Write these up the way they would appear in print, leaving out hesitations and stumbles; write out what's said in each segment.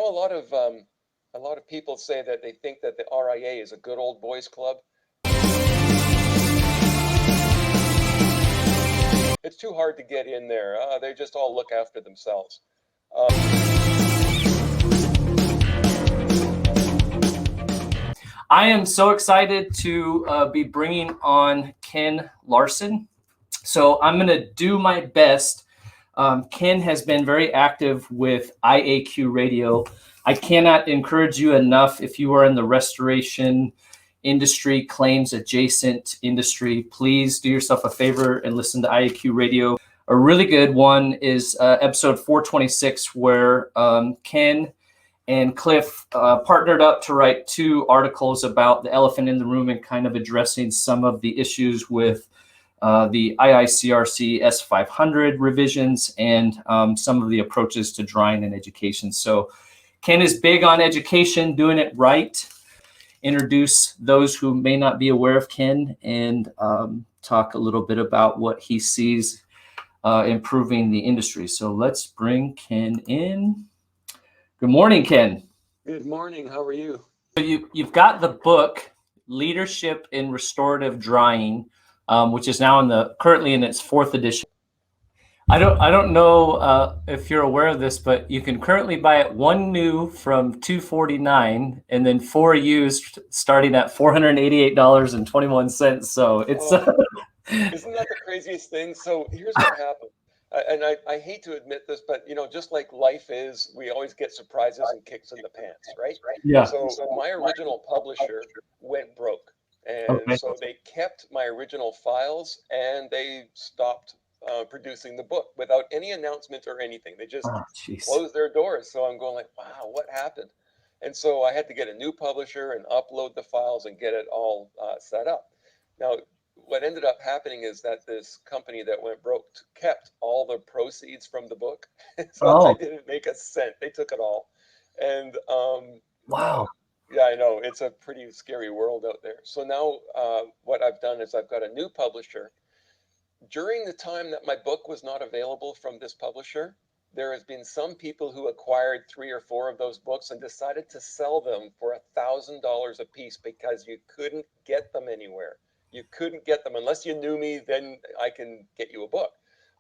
know, a lot of people say that they think that the RIA is a good old boys club. It's too hard to get in there. They just all look after themselves. I am so excited to be bringing on Ken Larsen. So I'm going to do my best. Ken has been very active with IAQ Radio. I cannot encourage you enough, if you are in the restoration industry, claims adjacent industry, please do yourself a favor and listen to IAQ Radio. A really good one is episode 426, where Ken and Cliff partnered up to write 2 articles about the elephant in the room and kind of addressing some of the issues with the IICRC S500 revisions and some of the approaches to drying and education. So Ken is big on education, doing it right. Introduce those who may not be aware of Ken, and talk a little bit about what he sees improving the industry. So let's bring Ken in. Good morning, Ken. Good morning. How are you? So you've got the book Leadership in Restorative Drying, which is now currently in its 4th edition. I don't know if you're aware of this, but you can currently buy it 1 new from $249, and then 4 used starting at $488.21. So it's isn't that the craziest thing? So here's what happened. And I hate to admit this, but you know, just like life is, we always get surprises and kicks in the pants, right? Yeah. So my original publisher went broke, and so they kept my original files, and they stopped producing the book without any announcement or anything. They just closed their doors. So I'm going like, wow, what happened? And so I had to get a new publisher and upload the files and get it all set up. Now, what ended up happening is that this company that went broke kept all the proceeds from the book. So I didn't make a cent. They took it all. And wow. Yeah, I know. It's a pretty scary world out there. So now what I've done is I've got a new publisher. During the time that my book was not available from this publisher, there has been some people who acquired 3 or 4 of those books and decided to sell them for $1,000 a piece because you couldn't get them anywhere. You couldn't get them unless you knew me. Then I can get you a book.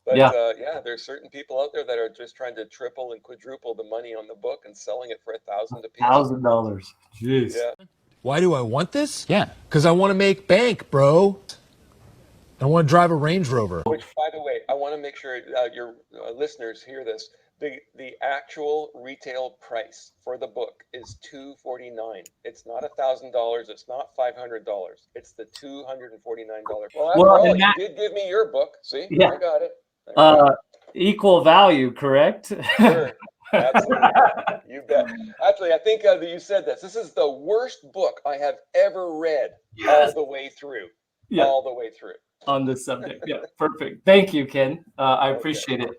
But yeah, there's certain people out there that are just trying to triple and quadruple the money on the book and selling it for $1,000 a piece. $1,000. Jeez. Yeah. Why do I want this? Yeah. Because I want to make bank, bro. I want to drive a Range Rover. Which, by the way, I want to make sure your listeners hear this. The actual retail price for the book is $249. It's not $1,000. It's not $500. It's the $249. Well, after all, you did give me your book. See, yeah. I got it. Equal value, correct? Sure. Absolutely. You bet. Actually, I think you said this. This is the worst book I have ever read all the way through. Yeah. All the way through. On this subject. Yeah, perfect. Thank you, Ken. I appreciate it.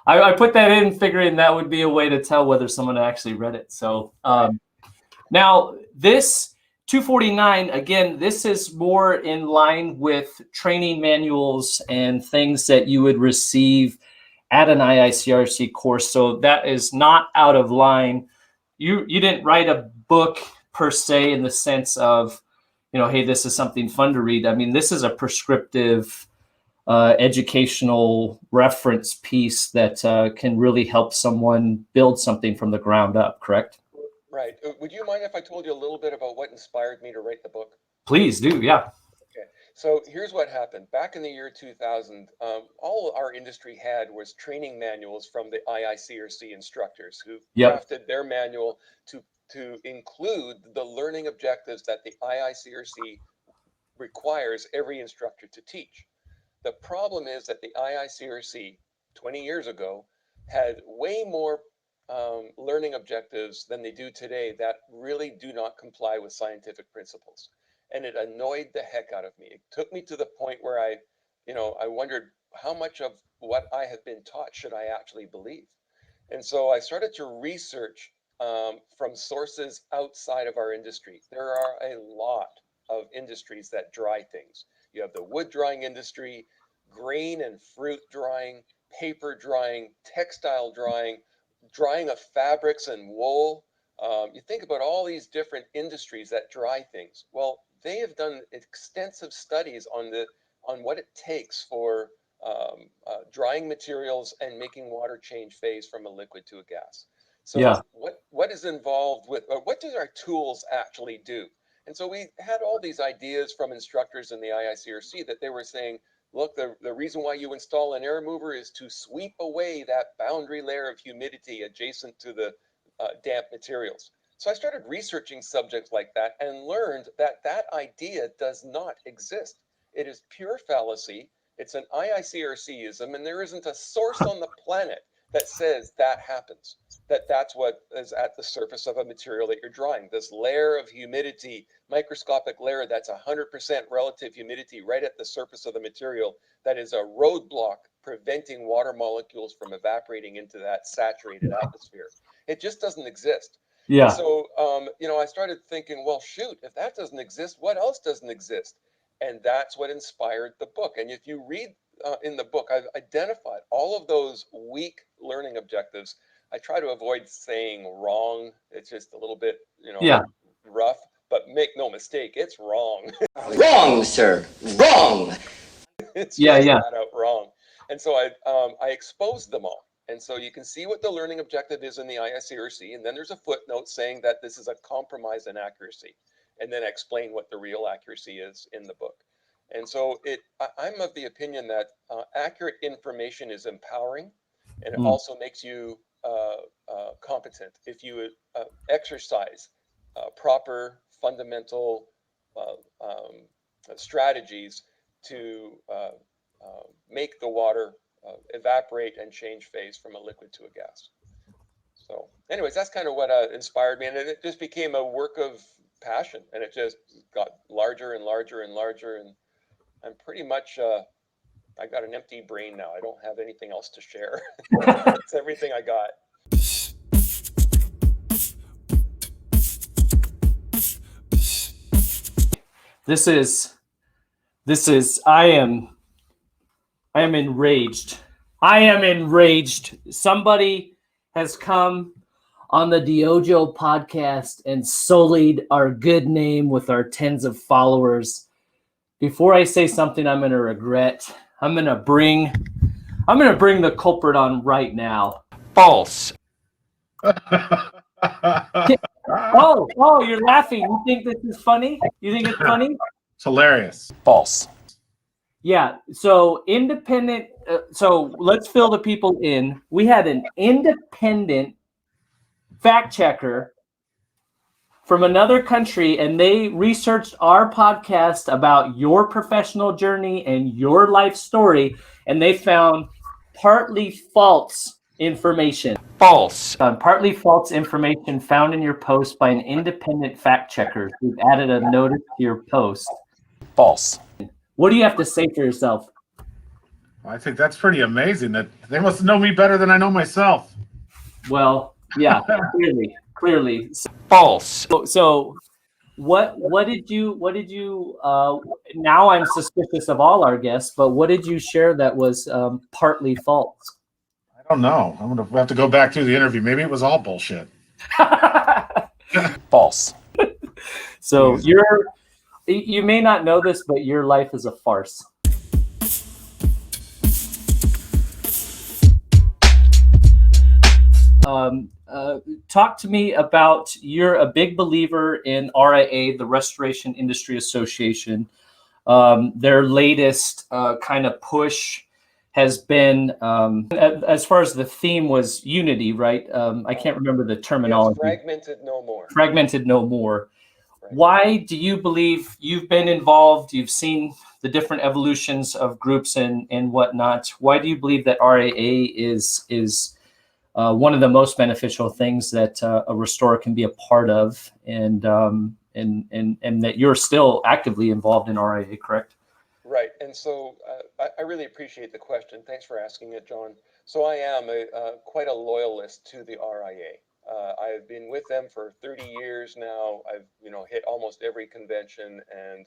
I put that in figuring that would be a way to tell whether someone actually read it. So now this 249, again, this is more in line with training manuals and things that you would receive at an IICRC course. So that is not out of line. You didn't write a book per se in the sense of, you know, hey, this is something fun to read. I mean, this is a prescriptive educational reference piece that can really help someone build something from the ground up, correct? Right. Would you mind if I told you a little bit about what inspired me to write the book? Please do, yeah. Okay. So here's what happened. Back in the year 2000, all our industry had was training manuals from the IICRC instructors who crafted their manual to include the learning objectives that the IICRC requires every instructor to teach. The problem is that the IICRC 20 years ago had way more learning objectives than they do today that really do not comply with scientific principles. And it annoyed the heck out of me. It took me to the point where I wondered how much of what I have been taught should I actually believe? And so I started to research from sources outside of our industry. There are a lot of industries that dry things. You have the wood drying industry, grain and fruit drying, paper drying, textile drying, drying of fabrics and wool. You think about all these different industries that dry things. Well, they have done extensive studies on what it takes for drying materials and making water change phase from a liquid to a gas. So what is involved with, what does our tools actually do? And so we had all these ideas from instructors in the IICRC that they were saying, look, the reason why you install an air mover is to sweep away that boundary layer of humidity adjacent to the damp materials. So I started researching subjects like that and learned that that idea does not exist. It is pure fallacy. It's an IICRC-ism, and there isn't a source on the planet that says that happens, that's what is at the surface of a material that you're drying. This layer of humidity, microscopic layer, that's 100% relative humidity right at the surface of the material, that is a roadblock preventing water molecules from evaporating into that saturated atmosphere. It just doesn't exist. Yeah. And so, I started thinking, well, shoot, if that doesn't exist, what else doesn't exist? And that's what inspired the book. And if you read in the book, I've identified all of those weak learning objectives. I try to avoid saying wrong. It's just a little bit, rough, but make no mistake, it's wrong. Wrong, sir. Wrong. It's just flat out wrong. And so I exposed them all. And so you can see what the learning objective is in the IICRC. And then there's a footnote saying that this is a compromise in accuracy. And then I explain what the real accuracy is in the book. And so I'm of the opinion that accurate information is empowering, and it also makes you competent if you exercise proper fundamental strategies to make the water evaporate and change phase from a liquid to a gas. So anyways, that's kind of what inspired me, and it just became a work of passion, and it just got larger and larger and larger, and I'm pretty much I got an empty brain now. I don't have anything else to share. That's everything I got. I am enraged. I am enraged. Somebody has come on the DYOJO podcast and sullied our good name with our tens of followers. Before I say something I'm going to regret, I'm going to bring the culprit on right now. False. Oh, you're laughing. You think this is funny? You think it's funny? It's hilarious. False. Yeah. So independent. So let's fill the people in. We had an independent fact checker from another country, and they researched our podcast about your professional journey and your life story, and they found partly false information. False. Partly false information found in your post by an independent fact checker. We've added a notice to your post. False. What do you have to say for yourself? I think that's pretty amazing. That they must know me better than I know myself. Well, yeah, clearly. False. So what did you now I'm suspicious of all our guests, but what did you share that was partly false? I don't know. I'm gonna have to go back through the interview. Maybe it was all bullshit. False. So you may not know this, but your life is a farce. Talk to me about, you're a big believer in RIA, the Restoration Industry Association. Their latest kind of push has been, as far as the theme was unity, right? I can't remember the terminology. Yes, fragmented no more. Fragmented no more. Right. Why do you believe, you've been involved, you've seen the different evolutions of groups and whatnot, why do you believe that RIA is one of the most beneficial things that a restorer can be a part of, and that you're still actively involved in RIA, correct? Right, and so I really appreciate the question. Thanks for asking it, John. So I am quite a loyalist to the RIA. I've been with them for 30 years now. I've hit almost every convention, and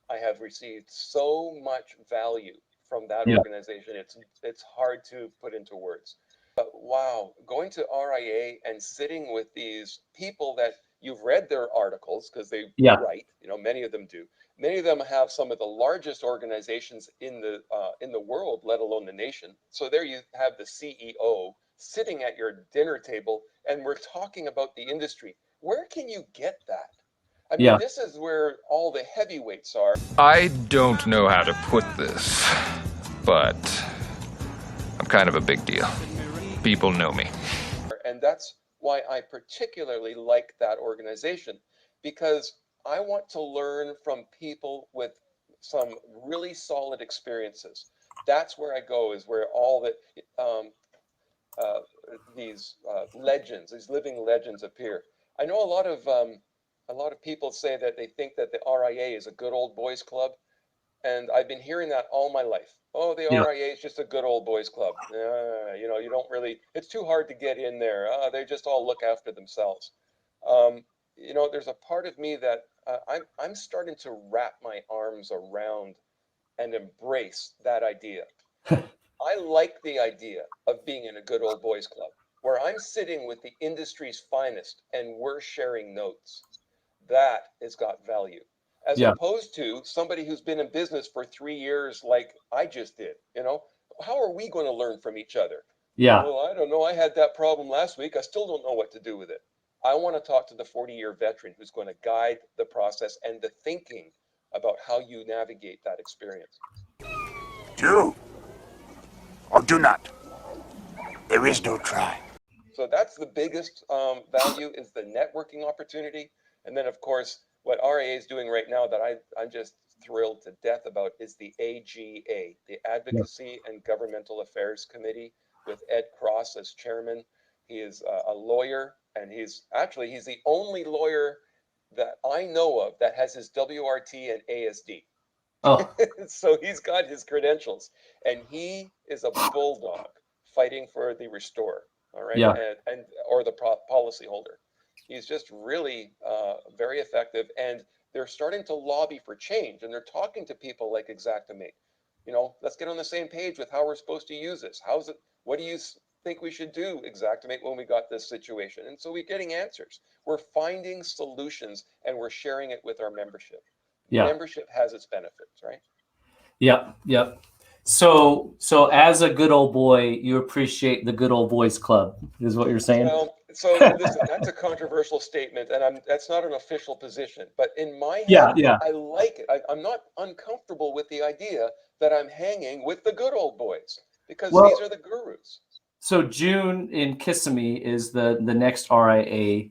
I have received so much value from that organization. It's hard to put into words. Wow, going to RIA and sitting with these people that you've read their articles because they Yeah. write, many of them do. Many of them have some of the largest organizations in the world, let alone the nation. So there you have the CEO sitting at your dinner table, and we're talking about the industry. Where can you get that? I mean, Yeah. this is where all the heavyweights are. I don't know how to put this, but I'm kind of a big deal. People know me. And that's why I particularly like that organization, because I want to learn from people with some really solid experiences. That's where I go, is where all the these legends, these living legends appear. I know a lot of people say that they think that the RIA is a good old boys club, and I've been hearing that all my life. Oh, the Yeah. RIA is just a good old boys club. You don't really, it's too hard to get in there. They just all look after themselves. There's a part of me that I'm starting to wrap my arms around and embrace that idea. I like the idea of being in a good old boys club where I'm sitting with the industry's finest and we're sharing notes. That has got value, as Yeah. opposed to somebody who's been in business for 3 years like I just did. How are we going to learn from each other? Yeah. Well, I don't know. I had that problem last week. I still don't know what to do with it. I want to talk to the 40-year veteran who's going to guide the process and the thinking about how you navigate that experience. Do or do not. There is no try. So that's the biggest value, is the networking opportunity. And then, of course, what RIA is doing right now that I'm just thrilled to death about is the AGA, the Advocacy and Governmental Affairs Committee, with Ed Cross as chairman. He is a lawyer, and he's the only lawyer that I know of that has his WRT and ASD. Oh. So he's got his credentials, and he is a bulldog fighting for the restorer. All right, Yeah. and or the policy holder. He's just really very effective, and they're starting to lobby for change, and they're talking to people like Xactimate. Let's get on the same page with how we're supposed to use this. How's it? What do you think we should do, Xactimate, when we got this situation? And so we're getting answers. We're finding solutions, and we're sharing it with our membership. Yeah. Membership has its benefits, right? Yep. Yep. So as a good old boy, you appreciate the good old boys club, is what you're saying? Well, so listen, that's a controversial statement, and that's not an official position. But in my head, Yeah. I like it. I'm not uncomfortable with the idea that I'm hanging with the good old boys, because these are the gurus. So June in Kissimmee is the next RIA.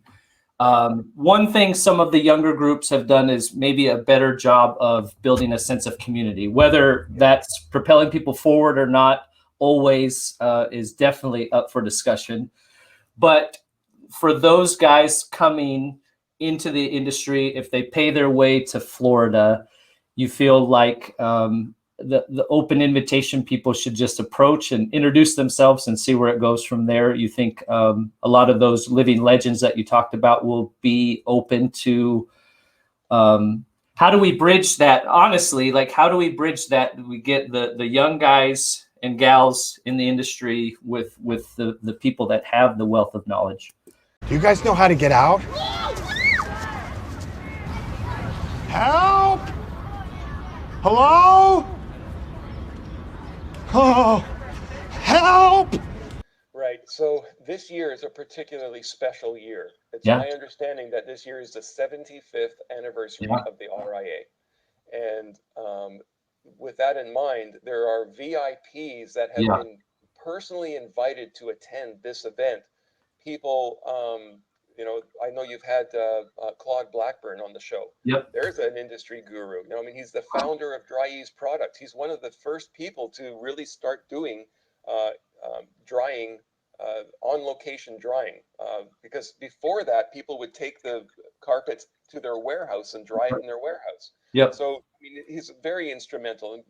One thing some of the younger groups have done is maybe a better job of building a sense of community. Whether that's propelling people forward or not always is definitely up for discussion. But for those guys coming into the industry, if they pay their way to Florida, you feel like the open invitation, people should just approach and introduce themselves and see where it goes from there. You think a lot of those living legends that you talked about will be open to how do we bridge that? Honestly, like, how do we bridge that? We get the young guys and gals in the industry with the people that have the wealth of knowledge. Do you guys know how to get out? Help! Hello? Oh, help! Right. So this year is a particularly special year. It's Yeah. my understanding that this year is the 75th anniversary of the RIA. And with that in mind, there are VIPs that have been personally invited to attend this event. People, I know you've had Claude Blackburn on the show. Yep. There's an industry guru. He's the founder of Dry's product. He's one of the first people to really start doing drying, on location drying, because before that, people would take the carpets to their warehouse and dry it in their warehouse. Yep. So I mean, he's very instrumental, and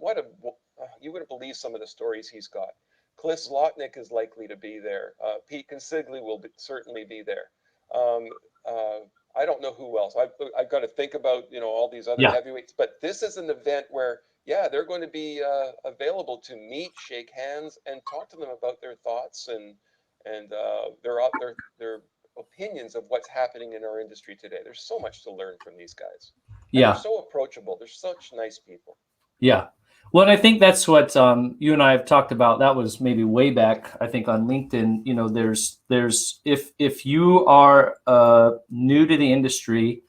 you wouldn't believe some of the stories he's got. Cliff Zlotnick is likely to be there. Pete Consigli will certainly be there. I don't know who else. I've got to think about all these other heavyweights, but this is an event where they're going to be available to meet, shake hands, and talk to them about their thoughts and and their opinions of what's happening in our industry today. There's so much to learn from these guys. And they're so approachable. They're such nice people. Yeah. Well, and I think that's what you and I have talked about. That was maybe way back, I think, on LinkedIn. You know, there's if you are new to the industry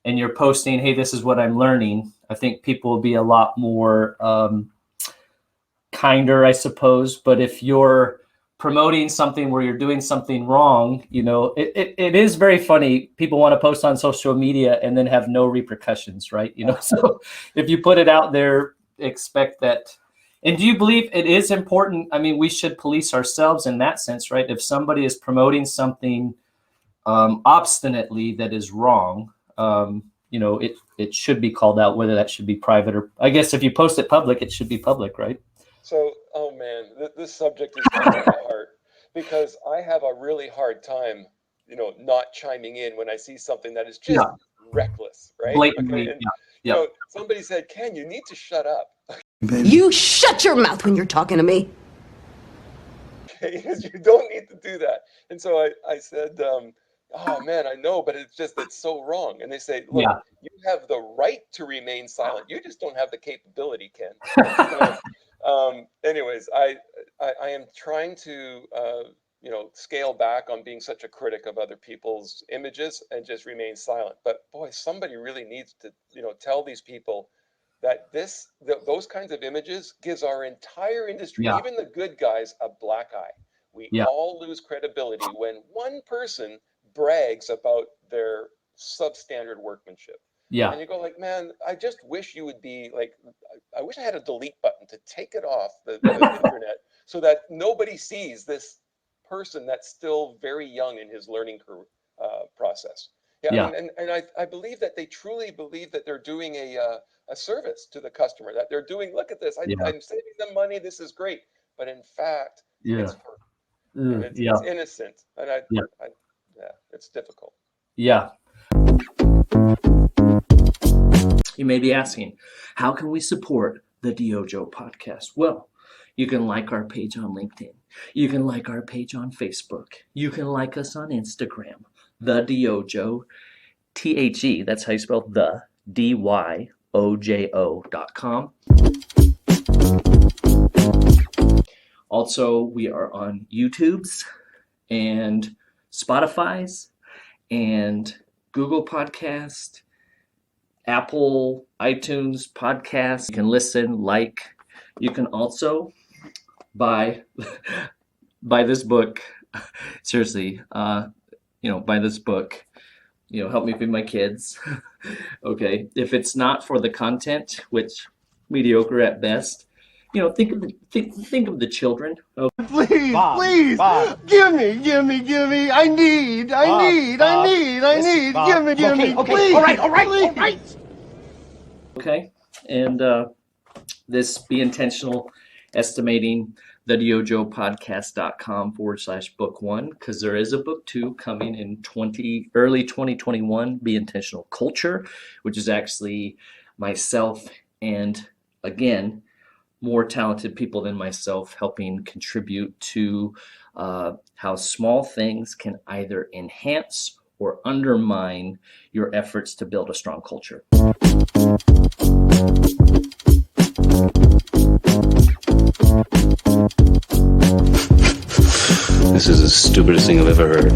and you're posting, hey, this is what I'm learning, I think people will be a lot more kinder, I suppose. But if you're promoting something where you're doing something wrong, you know, it is very funny. People want to post on social media and then have no repercussions, right? You know, so if you put it out there, expect that. And do you believe it is important? I mean, we should police ourselves in that sense, right? If somebody is promoting something obstinately that is wrong, you know, it should be called out, whether that should be private or, I guess if you post it public, it should be public, right? So, oh man, this subject is dear to my heart, because I have a really hard time, you know, not chiming in when I see something that is just reckless, right? Blatantly, Okay, and, you know, somebody said, Ken, you need to shut up. You shut your mouth when you're talking to me. Okay, you don't need to do that. And so I said, oh man, I know, but it's so wrong. And they say, look, you have the right to remain silent. You just don't have the capability, Ken. Anyways, I am trying to, you know, scale back on being such a critic of other people's images and just remain silent. But boy, somebody really needs to, you know, tell these people that those kinds of images gives our entire industry, even the good guys, a black eye. We all lose credibility when one person brags about their substandard workmanship. And you go like, man, I just wish you would be like, I wish I had a delete button to take it off the internet so that nobody sees this person that's still very young in his learning process. And I believe that they truly believe that they're doing a service to the customer, that they're doing, look at this, I'm saving them money, this is great. But in fact, it's hurt. And it's innocent. And it's difficult. You may be asking, how can we support the DYOJO podcast? Well, you can like our page on LinkedIn. You can like our page on Facebook. You can like us on Instagram, the DYOJO, THE, that's how you spell the, DYOJO.com. Also, we are on YouTube's and Spotify's and Google Podcast, Apple, iTunes Podcasts. You can listen, like. You can also buy this book. Seriously, you know, buy this book. You know, help me feed my kids. Okay, if it's not for the content, which mediocre at best, you know, think of the children. Okay. Please, please, Bob. Give me. I need. Give me. Okay. Please. All right. Okay, and this Be Intentional Estimating, the DYOJOpodcast.com/book1, because there is a book 2 coming in early 2021, Be Intentional Culture, which is actually myself and, again, more talented people than myself helping contribute to how small things can either enhance or undermine your efforts to build a strong culture. This is the stupidest thing I've ever heard.